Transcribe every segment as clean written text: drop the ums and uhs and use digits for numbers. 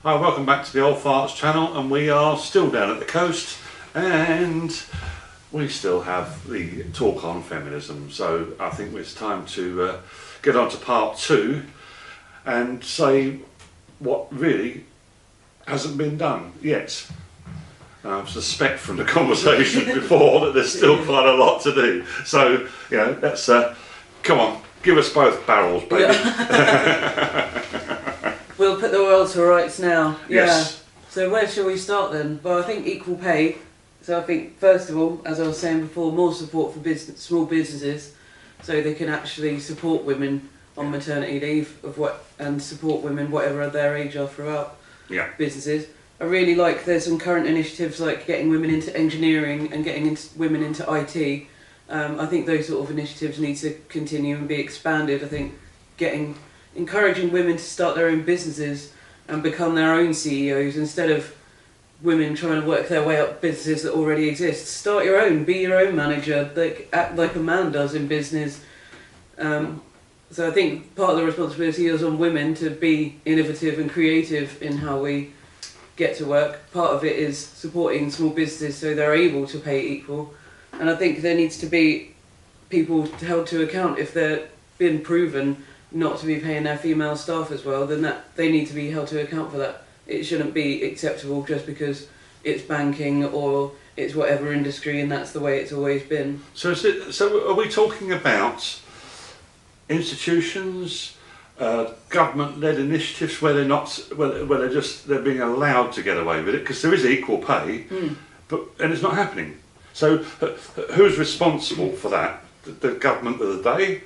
Hi, welcome back to the Old Farts channel, and we are still down at the coast and we still have the talk on feminism. So I think it's time to get on to part 2 and say what really hasn't been done yet. I suspect from the conversation before that there's still quite a lot to do. So, you know, let's come on, give us both barrels, baby. Yeah. We'll put the world to rights now. Yes. Yeah. So where shall we start then? Well, I think equal pay. So I think first of all, as I was saying before, more support for small businesses, so they can actually support women on maternity leave and support women whatever their age are throughout businesses. I really like there's some current initiatives like getting women into engineering and getting women into IT. I think those sort of initiatives need to continue and be expanded. I think encouraging women to start their own businesses and become their own CEOs instead of women trying to work their way up businesses that already exist. Start your own, be your own manager, act like a man does in business. So I think part of the responsibility is on women to be innovative and creative in how we get to work. Part of it is supporting small businesses so they're able to pay equal. And I think there needs to be people held to account if they're been proven not to be paying their female staff as well, then they need to be held to account for that. It shouldn't be acceptable just because it's banking or it's whatever industry and that's the way it's always been. So are we talking about institutions, government-led initiatives where they're being allowed to get away with it because there is equal pay, and it's not happening? So who's responsible for that? The government of the day?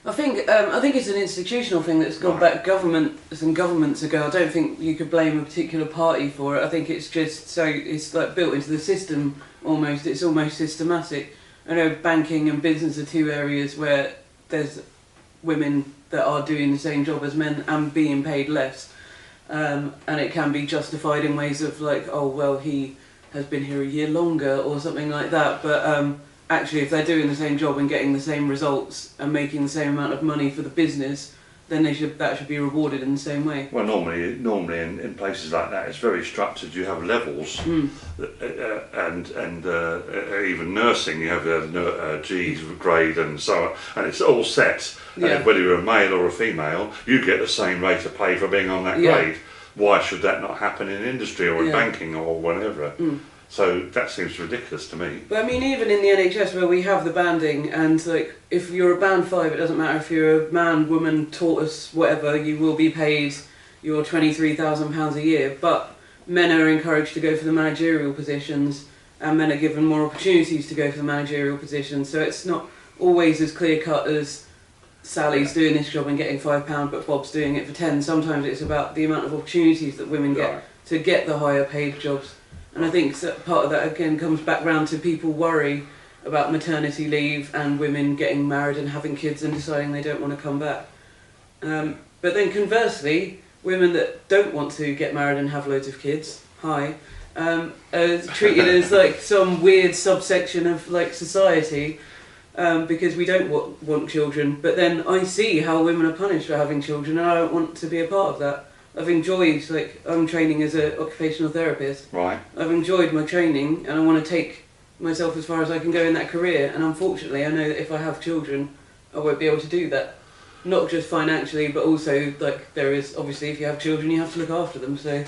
I think it's an institutional thing that's gone back some governments ago. I don't think you could blame a particular party for it. I think it's just it's like built into the system almost. It's almost systematic. I know banking and business are two areas where there's women that are doing the same job as men and being paid less, and it can be justified in ways of like, oh well, he has been here a year longer or something like that. But actually, if they're doing the same job and getting the same results and making the same amount of money for the business, then that should be rewarded in the same way. Well, normally in places like that, it's very structured. You have levels, and even nursing, you have a G grade and so on, and it's all set. And whether you're a male or a female, you get the same rate of pay for being on that grade. Why should that not happen in industry or in banking or whatever? So that seems ridiculous to me. But I mean, even in the NHS where we have the banding, and like if you're a band 5, it doesn't matter if you're a man, woman, tortoise, whatever, you will be paid your £23,000 a year. But men are encouraged to go for the managerial positions, and men are given more opportunities to go for the managerial positions. So it's not always as clear cut as Sally's doing this job and getting £5, but Bob's doing it for 10. Sometimes it's about the amount of opportunities that women get to get the higher paid jobs. And I think part of that again comes back round to people worry about maternity leave and women getting married and having kids and deciding they don't want to come back. But then conversely, women that don't want to get married and have loads of kids, are treated as like some weird subsection of like society because we don't want children. But then I see how women are punished for having children and I don't want to be a part of that. I've enjoyed, I'm training as an occupational therapist. Right. I've enjoyed my training and I want to take myself as far as I can go in that career, and unfortunately I know that if I have children I won't be able to do that. Not just financially, but also there is, obviously if you have children you have to look after them, so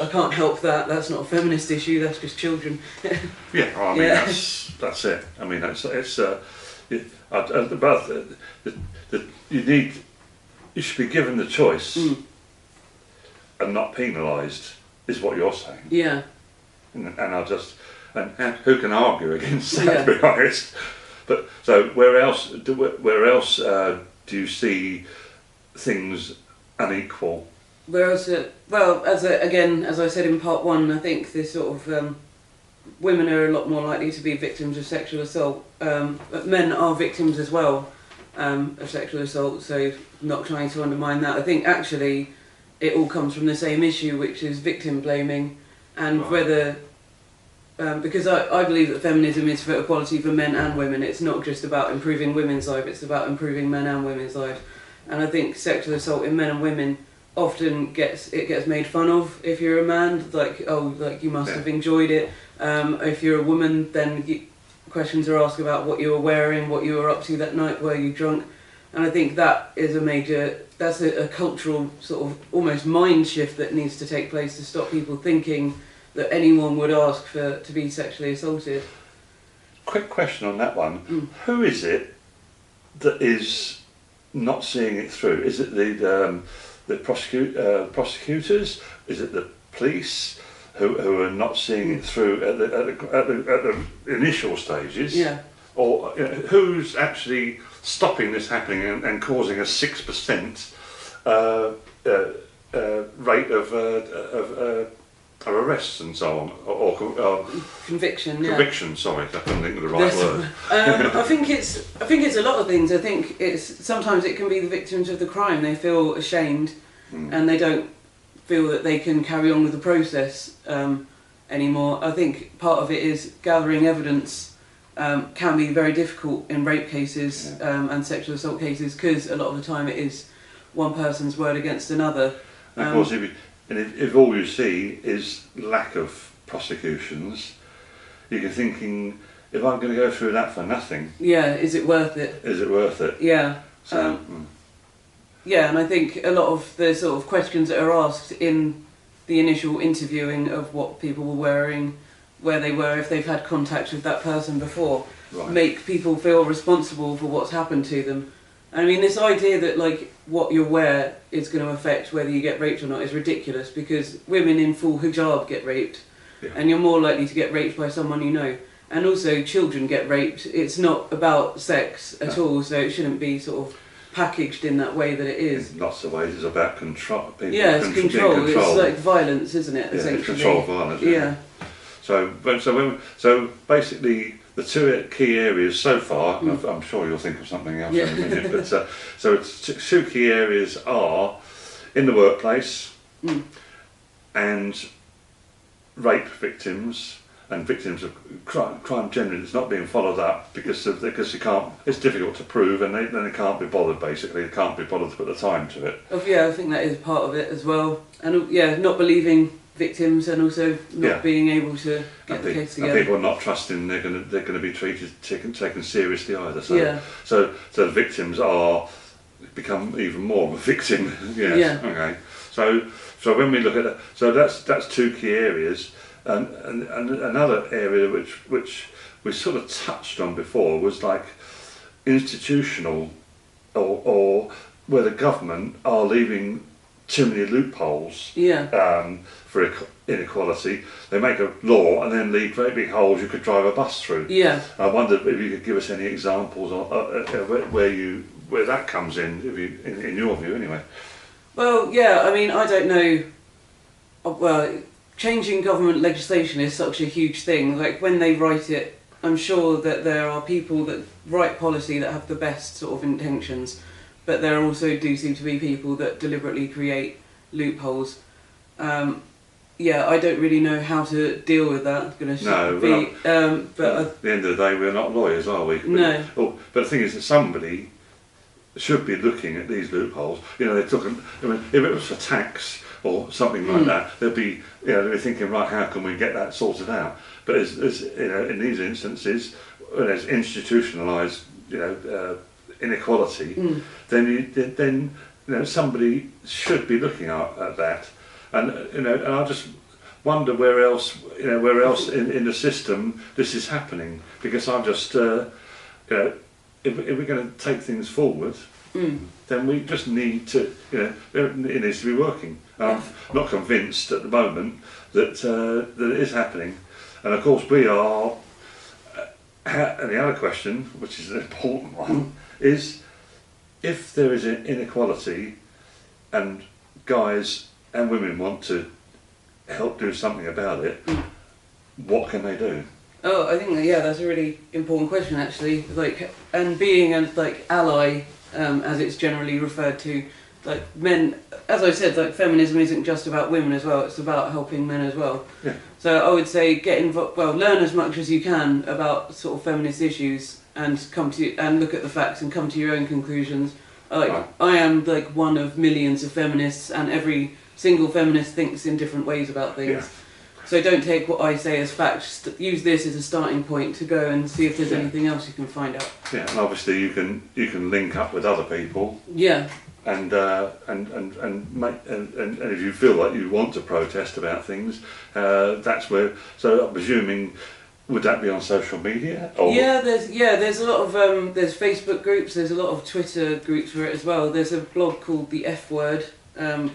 I can't help that. That's not a feminist issue, that's just children. I mean that's it. I mean you should be given the choice. And not penalised is what you're saying. Yeah. And and who can argue against that? To be honest. But so where else do you see things unequal? As I said in part 1, I think this sort of women are a lot more likely to be victims of sexual assault, but men are victims as well of sexual assault. So not trying to undermine that. I think actually it all comes from the same issue, which is victim blaming, and whether because I believe that feminism is for equality for men and women. It's not just about improving women's lives, it's about improving men and women's lives. And I think sexual assault in men and women often gets made fun of if you're a man, like, oh, like you must have enjoyed it. If you're a woman, then questions are asked about what you were wearing, what you were up to that night, were you drunk? And I think that is that's a cultural sort of almost mind shift that needs to take place to stop people thinking that anyone would ask to be sexually assaulted. Quick question on that one. Who is it that is not seeing it through? Is it the prosecutors? Is it the police who are not seeing it through at the initial stages? Yeah. Or who's actually stopping this happening and causing a 6% rate of arrests and so on, or conviction? Conviction. Sorry, I couldn't think of the right word. I think it's a lot of things. I think sometimes it can be the victims of the crime. They feel ashamed, and they don't feel that they can carry on with the process anymore. I think part of it is gathering evidence. Can be very difficult in rape cases and sexual assault cases, because a lot of the time it is one person's word against another. And of course, if all you see is lack of prosecutions, you're thinking, if I'm going to go through that for nothing, is it worth it? Is it worth it? Yeah. So, and I think a lot of the sort of questions that are asked in the initial interviewing of what people were wearing, where they were, if they've had contact with that person before, make people feel responsible for what's happened to them. I mean, this idea that like what you wear is going to affect whether you get raped or not is ridiculous, because women in full hijab get raped, and you're more likely to get raped by someone you know. And also children get raped. It's not about sex at all, so it shouldn't be sort of packaged in that way that it is. In lots of ways it's about control. It's control. It's like violence, isn't it? Yeah, essentially. it's control violence. Yeah. So basically, the two key areas so far. I'm sure you'll think of something else in a minute. But so it's two key areas are in the workplace and rape victims and victims of crime generally that's not being followed up because you can't. It's difficult to prove, and they can't be bothered. Basically, they can't be bothered to put the time to it. I think that is part of it as well, and not believing victims, and also not being able to get the case together. And people are not trusting they're going to be taken seriously either. So the victims become even more of a victim. Yes. Yeah. Okay. So when we look at that, so that's two key areas, and another area which we sort of touched on before was like institutional, or where the government are leaving too many loopholes for inequality. They make a law and then leave great big holes you could drive a bus through. Yeah. I wondered if you could give us any examples where that comes in, in your view, anyway. Well, I mean, I don't know. Well, changing government legislation is such a huge thing. Like when they write it, I'm sure that there are people that write policy that have the best sort of intentions, but there also do seem to be people that deliberately create loopholes. I don't really know how to deal with that. But at the end of the day, we're not lawyers, are we? No. But the thing is that somebody should be looking at these loopholes. They're talking. I mean, if it was for tax or something like that, they'd be thinking, right, how can we get that sorted out? But as in these instances, when there's institutionalised, inequality, then somebody should be looking at that, and and I just wonder where else in the system this is happening, because I'm just if we're going to take things forward, then we just need to it needs to be working. I'm not convinced at the moment that it is happening, and of course we are. And the other question, which is an important one, is if there is an inequality and guys and women want to help do something about it, what can they do? Oh, I think that's a really important question actually. And being an ally, as it's generally referred to, men. As I said, feminism isn't just about women as well. It's about helping men as well. Yeah. So I would say get involved. Well, learn as much as you can about sort of feminist issues, and look at the facts and come to your own conclusions. Like, Right. I am like one of millions of feminists, and every single feminist thinks in different ways about things. Yeah. So don't take what I say as fact. Just use this as a starting point to go and see if there's Yeah. anything else you can find out. Yeah, and obviously you can link up with other people, Yeah, and if you feel like you want to protest about things, that's where. So I'm presuming, would that be on social media? Or? there's a lot of there's Facebook groups, there's a lot of Twitter groups for it as well. There's a blog called the F Word,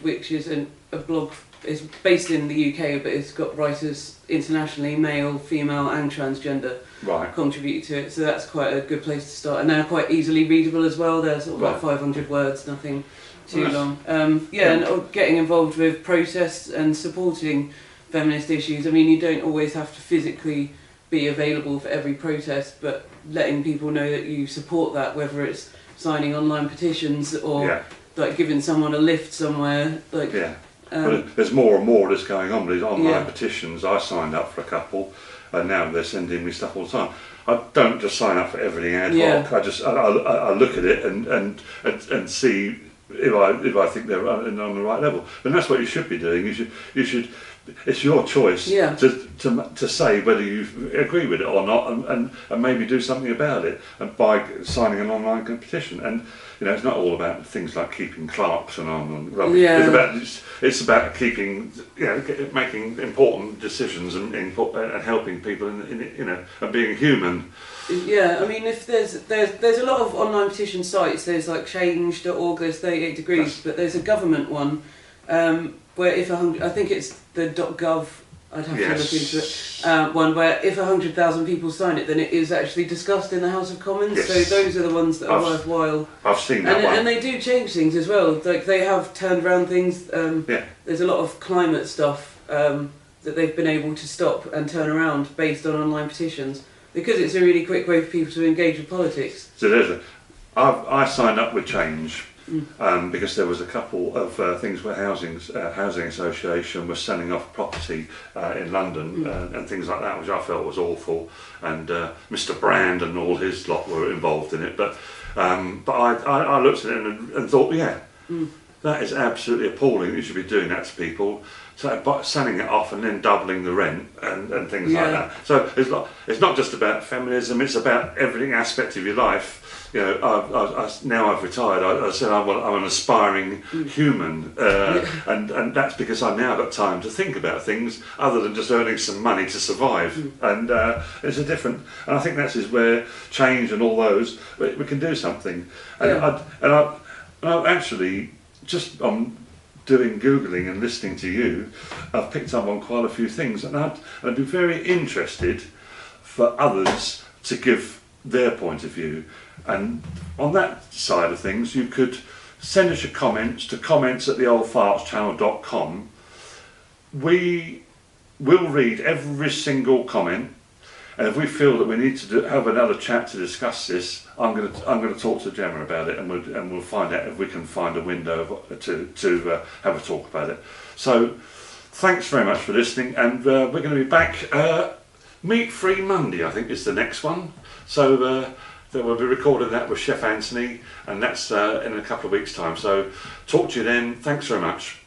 which is a blog. It's based in the UK, but it's got writers internationally, male, female, and transgender, Right. contribute to it. So that's quite a good place to start, and they're quite easily readable as well. They're sort of Right. about 500 words, nothing too Nice. long. And getting involved with protests and supporting feminist issues. I mean, you don't always have to physically be available for every protest, but letting people know that you support that, whether it's signing online petitions or Yeah. like giving someone a lift somewhere, like Yeah. But there's more and more that's going on with these online Yeah. petitions. I signed up for a couple, and now they're sending me stuff all the time. I don't just sign up for everything ad hoc. Yeah. I look at it and see if I think they're on the right level. And that's what you should be doing. You should. It's your choice Yeah. to say whether you agree with it or not, and maybe do something about it, and by signing an online petition. And it's not all about things like keeping clerks and on and rubbish. Yeah. It's about keeping making important decisions and helping people and being human. Yeah, I mean, if there's a lot of online petition sites. There's like Change.org, there's 38 Degrees, but there's a government one where I think it's the .gov. I'd have to look into it. One where if 100,000 people sign it, then it is actually discussed in the House of Commons. Yes. So those are the ones that are worthwhile. I've seen that one. And they do change things as well. Like they have turned around things. There's a lot of climate stuff that they've been able to stop and turn around based on online petitions, because it's a really quick way for people to engage with politics. So I signed up with Change because there was a couple of things where housing association was selling off property in London and things like that, which I felt was awful. And Mr. Brand and all his lot were involved in it. But I looked at it and thought, that is absolutely appalling. You should be doing that to people. So selling it off and then doubling the rent and things like that. So it's not just about feminism. It's about every aspect of your life. Now I've retired. I said I'm an aspiring human, and that's because I've now got time to think about things other than just earning some money to survive. And it's a different. And I think that is where Change and all those we can do something. And I actually just doing Googling and listening to you, I've picked up on quite a few things, and I'd be very interested for others to give their point of view. And on that side of things, you could send us your comments to comments@theoldfartschannel.com. We will read every single comment, and if we feel that we need to have another chat to discuss this, I'm going to talk to Gemma about it, and we'll find out if we can find a window to have a talk about it. So, thanks very much for listening, and we're going to be back. Meat Free Monday, I think, is the next one. So we'll be recording that with Chef Anthony, and that's in a couple of weeks' time. So, talk to you then. Thanks very much.